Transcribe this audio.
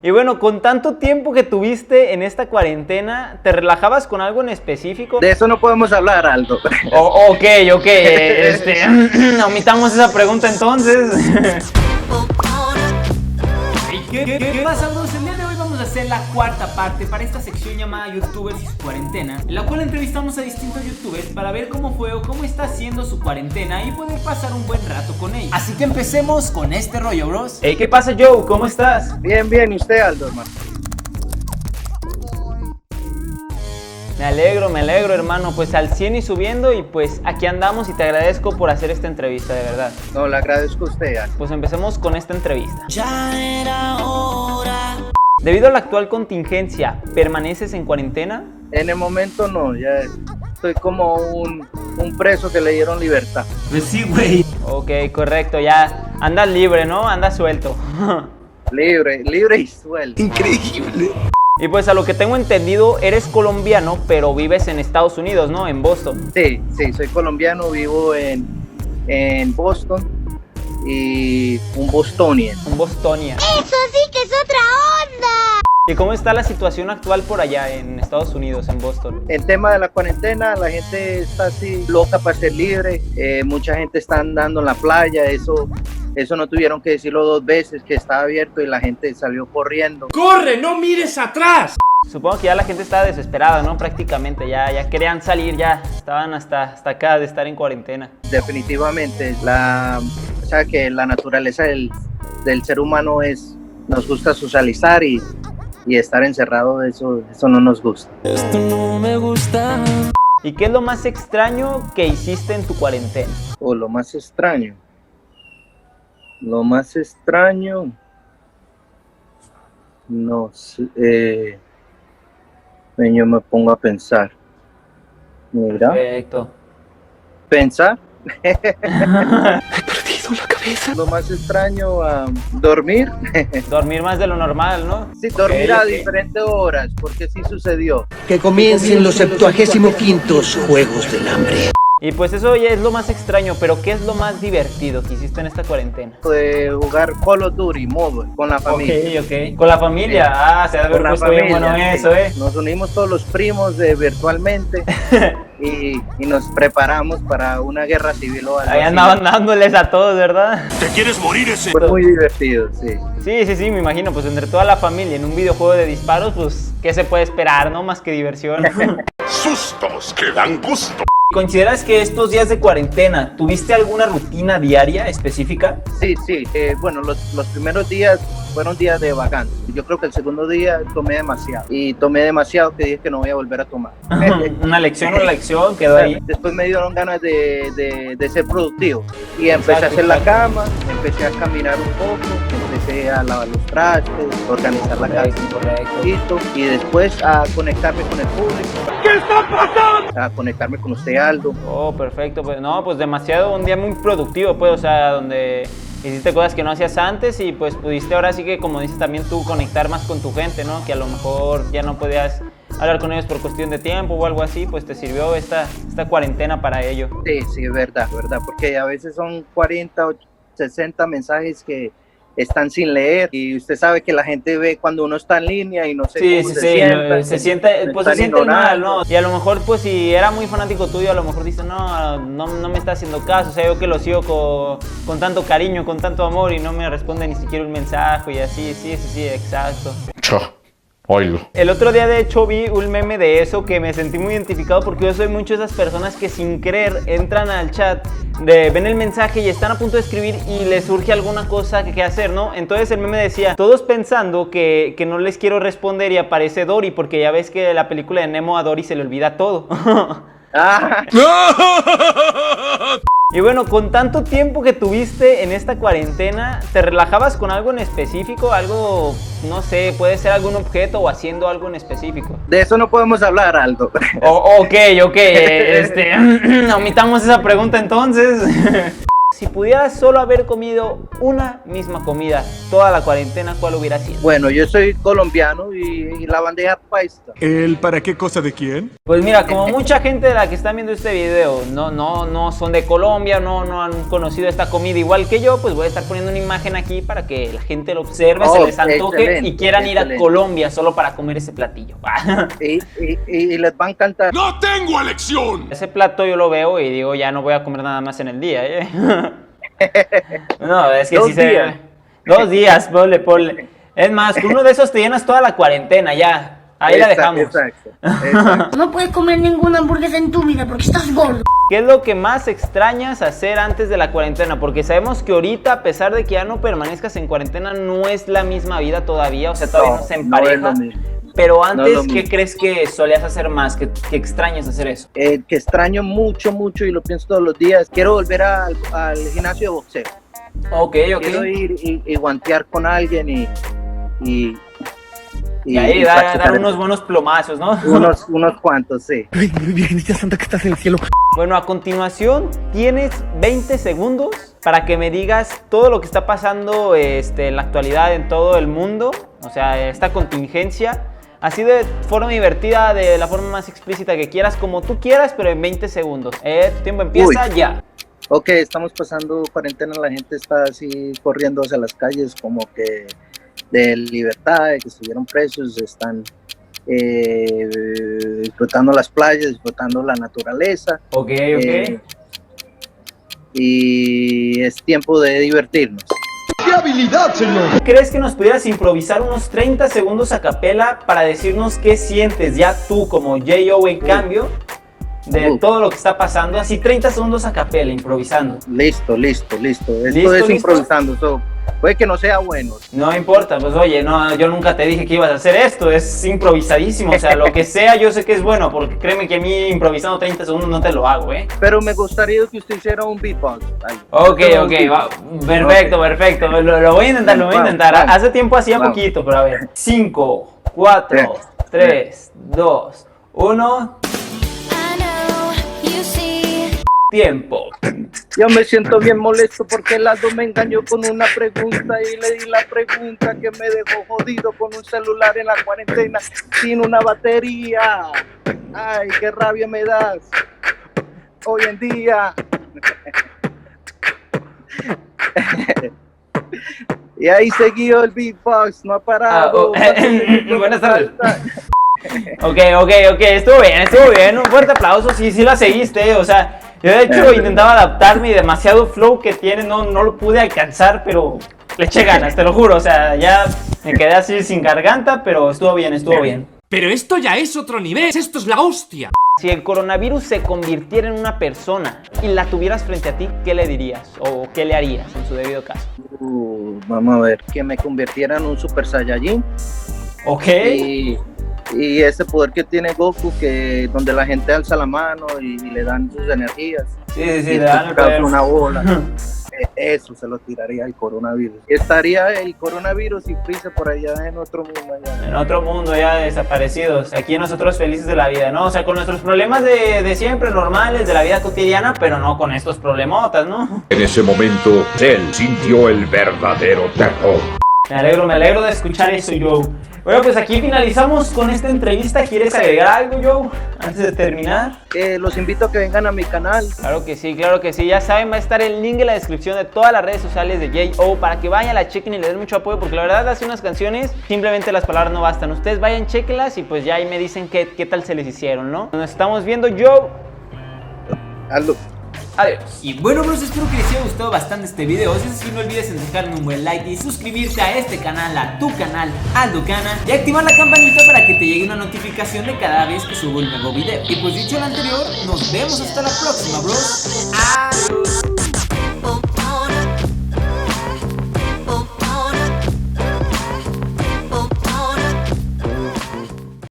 Y bueno, con tanto tiempo que tuviste en esta cuarentena, ¿te relajabas con algo en específico? De eso no podemos hablar, Aldo. Ok, omitamos esa pregunta entonces. ¿Qué pasa, amigos? El día de hoy vamos a hacer la cuarta parte para esta sección llamada YouTubers y su cuarentena, en la cual entrevistamos a distintos YouTubers para ver cómo fue o cómo está haciendo su cuarentena y poder pasar un buen rato con ellos. Así que empecemos con este rollo, bros. Hey, ¿qué pasa, Joe? ¿Cómo estás? Bien, bien. ¿Y usted, Aldo, hermano? Me alegro, hermano. Pues al 100 y subiendo, y pues aquí andamos y te agradezco por hacer esta entrevista, de verdad. No, le agradezco a usted, Aldo. Pues empecemos con esta entrevista. Ya era hora. Debido a la actual contingencia, ¿permaneces en cuarentena? En el momento no, ya estoy como un preso que le dieron libertad. Pues sí, güey. Ok, correcto, ya andas libre, ¿no? Andas suelto. Libre y suelto. Increíble. Y pues a lo que tengo entendido, eres colombiano, pero vives en Estados Unidos, ¿no? En Boston. Sí, soy colombiano, vivo en Boston y un bostonian. Un Bostonian. ¡Eso sí que es otra onda! ¿Y cómo está la situación actual por allá en Estados Unidos, en Boston? El tema de la cuarentena, la gente está así loca para ser libre, mucha gente está andando en la playa, eso no tuvieron que decirlo 2 veces, que estaba abierto y la gente salió corriendo. ¡Corre, no mires atrás! Supongo que ya la gente estaba desesperada, ¿no? Prácticamente, ya querían salir, ya estaban hasta acá de estar en cuarentena. Definitivamente, o sea que la naturaleza del ser humano nos gusta socializar y estar encerrado, eso no nos gusta. Esto no me gusta. ¿Y qué es lo más extraño que hiciste en tu cuarentena? O lo más extraño. Lo más extraño, no sé, yo me pongo a pensar. Mira, Perfecto. pensar. He perdido la cabeza. Lo más extraño, dormir. Dormir más de lo normal, ¿no? Sí, dormir a Ok. diferentes horas, porque sí sucedió. Que comiencen los 75º Juegos del Hambre. Y pues eso ya es lo más extraño, pero ¿qué es lo más divertido que hiciste en esta cuarentena? De jugar Call of Duty Mobile con la familia. Ok. ¿Con la familia? Ah, se ha de haber Con la puesto bien familia, bueno sí. eso, ¿eh? Nos unimos todos los primos virtualmente y nos preparamos para una guerra civil o algo Ahí así. andaban dándoles a todos, ¿verdad? ¿Te quieres morir ese? Fue muy divertido, sí. Sí, me imagino, pues entre toda la familia en un videojuego de disparos, pues, ¿qué se puede esperar, no? Más que diversión. Sustos que dan gusto. ¿Consideras que estos días de cuarentena tuviste alguna rutina diaria específica? Sí. Bueno, los primeros días fueron días de vacancia. Yo creo que el segundo día tomé demasiado. Y tomé demasiado que dije que no voy a volver a tomar. Una lección quedó ahí. Después me dieron ganas de ser productivo. Y empecé a hacer la Exacto. cama, empecé a caminar un poco, empecé a lavar los trastes, organizar la casa un Correcto. poquito. Y después a conectarme con el público. ¿Qué está pasando? A conectarme con usted, Aldo. Oh, perfecto, pues no, pues demasiado, un día muy productivo, pues, o sea, donde hiciste cosas que no hacías antes y pues pudiste ahora sí que, como dices también tú, conectar más con tu gente, ¿no? Que a lo mejor ya no podías hablar con ellos por cuestión de tiempo o algo así, pues te sirvió esta cuarentena para ello. Sí, es verdad, porque a veces son 40 o 60 mensajes que están sin leer y usted sabe que la gente ve cuando uno está en línea y no sé cómo se sienta. Se siente, pues se están siente mal, ignorando. ¿no? Y a lo mejor, pues si era muy fanático tuyo, a lo mejor dice, no me está haciendo caso, o sea, yo que lo sigo con tanto cariño, con tanto amor y no me responde ni siquiera un mensaje y así, sí, exacto. Oílo. El otro día de hecho vi un meme de eso que me sentí muy identificado porque yo soy mucho de esas personas que sin querer entran al chat, ven el mensaje y están a punto de escribir y les surge alguna cosa que hacer, ¿no? Entonces el meme decía, todos pensando que no les quiero responder y aparece Dory porque ya ves que la película de Nemo a Dory se le olvida todo. Ah, Y bueno, con tanto tiempo que tuviste en esta cuarentena, ¿te relajabas con algo en específico? Algo, no sé, puede ser algún objeto o haciendo algo en específico. de eso no podemos hablar, Aldo. Ok, omitamos esa pregunta entonces. Si pudieras solo haber comido una misma comida toda la cuarentena, ¿cuál hubiera sido? Bueno, yo soy colombiano y la bandeja paisa. ¿El para qué cosa de quién? Pues mira, como mucha gente de la que está viendo este video no son de Colombia, no han conocido esta comida igual que yo, pues voy a estar poniendo una imagen aquí para que la gente lo observe, se les antoje y quieran ir a Colombia solo para comer ese platillo. y les va a encantar. ¡No tengo elección! Ese plato yo lo veo y digo, ya no voy a comer nada más en el día, ¿eh? No, es que 2 sí se... días. 2 días, ponle. Es más, con uno de esos te llenas toda la cuarentena, ya. Ahí la dejamos. Exacto. No puedes comer ninguna hamburguesa en tu vida porque estás gordo. ¿Qué es lo que más extrañas hacer antes de la cuarentena? Porque sabemos que ahorita, a pesar de que ya no permanezcas en cuarentena, no es la misma vida todavía, o sea, todavía no se empareja. No es lo mismo. Pero No es antes, lo ¿qué mismo. crees que solías hacer más? ¿Que extrañas hacer eso? Que extraño mucho y lo pienso todos los días. Quiero volver al gimnasio de boxeo. Ok. Quiero ir y guantear con alguien Y ahí dar unos buenos plomazos, ¿no? unos cuantos, sí. Ay, Virgencita Santa que estás en el cielo. Bueno, a continuación tienes 20 segundos para que me digas todo lo que está pasando en la actualidad en todo el mundo. O sea, esta contingencia. Así de forma divertida, de la forma más explícita que quieras, como tú quieras, pero en 20 segundos. Tu tiempo empieza ya. Ok, estamos pasando cuarentena, la gente está así corriendo hacia las calles como que de libertad, de que estuvieron presos, están disfrutando las playas, disfrutando la naturaleza. Ok. Y es tiempo de divertirnos. ¡Qué habilidad, señor! ¿Crees que nos pudieras improvisar unos 30 segundos a capela para decirnos qué sientes ya tú como J.O. en cambio de todo lo que está pasando? Así 30 segundos a capela, improvisando. Listo. Esto ¿Listo, es listo? improvisando. Puede que no sea bueno. No importa, pues oye, no, yo nunca te dije que ibas a hacer esto, es improvisadísimo, o sea, lo que sea yo sé que es bueno, porque créeme que a mí improvisando 30 segundos no te lo hago, ¿eh? Pero me gustaría que usted hiciera un beatbox. Ok, va, perfecto, lo voy a intentar, Vamos. hace tiempo hacía Vamos. poquito, pero a ver, 5, 4, 3, 2, 1, tiempo. Yo me siento bien molesto porque Lado me engañó con una pregunta y le di la pregunta que me dejó jodido con un celular en la cuarentena sin una batería. Ay, qué rabia me das hoy en día. Y ahí siguió el beatbox, no ha parado. Buenas tardes. Ok, estuvo bien, un fuerte aplauso, sí la seguiste, o sea, yo de hecho intentaba adaptarme y demasiado flow que tiene, no lo pude alcanzar, pero le eché ganas, te lo juro, o sea, ya me quedé así sin garganta, pero estuvo bien. Pero esto ya es otro nivel, esto es la hostia. Si el coronavirus se convirtiera en una persona y la tuvieras frente a ti, ¿qué le dirías o qué le harías en su debido caso? Vamos a ver, que me convirtiera en un Super Saiyajin. Ok. Y ese poder que tiene Goku, que donde la gente alza la mano y le dan sus energías. Sí, Y le dan el causa poder. una bola. Eso se lo tiraría al coronavirus. Estaría el coronavirus y Freezer por allá en otro mundo. Allá. En otro mundo ya desaparecidos, aquí nosotros felices de la vida, ¿no? O sea, con nuestros problemas de siempre, normales, de la vida cotidiana, pero no con estos problemotas, ¿no? En ese momento, él sintió el verdadero terror. Me alegro de escuchar eso, Joe. Bueno, pues aquí finalizamos con esta entrevista. ¿Quieres agregar algo, Joe, antes de terminar? Los invito a que vengan a mi canal. Claro que sí. Ya saben, va a estar el link en la descripción de todas las redes sociales de J.O. para que vayan, la chequen y le den mucho apoyo, porque la verdad hace unas canciones, simplemente las palabras no bastan. Ustedes vayan, chequenlas y pues ya ahí me dicen qué tal se les hicieron, ¿no? Nos estamos viendo, Joe. Hazlo. Adiós. Y bueno, bros, espero que les haya gustado bastante este video. Si es así, no olvides en dejarme un buen like y suscribirte a este canal, a tu canal, Aldocana, y activar la campanita para que te llegue una notificación de cada vez que subo un nuevo video. Y pues dicho lo anterior, nos vemos hasta la próxima, bros.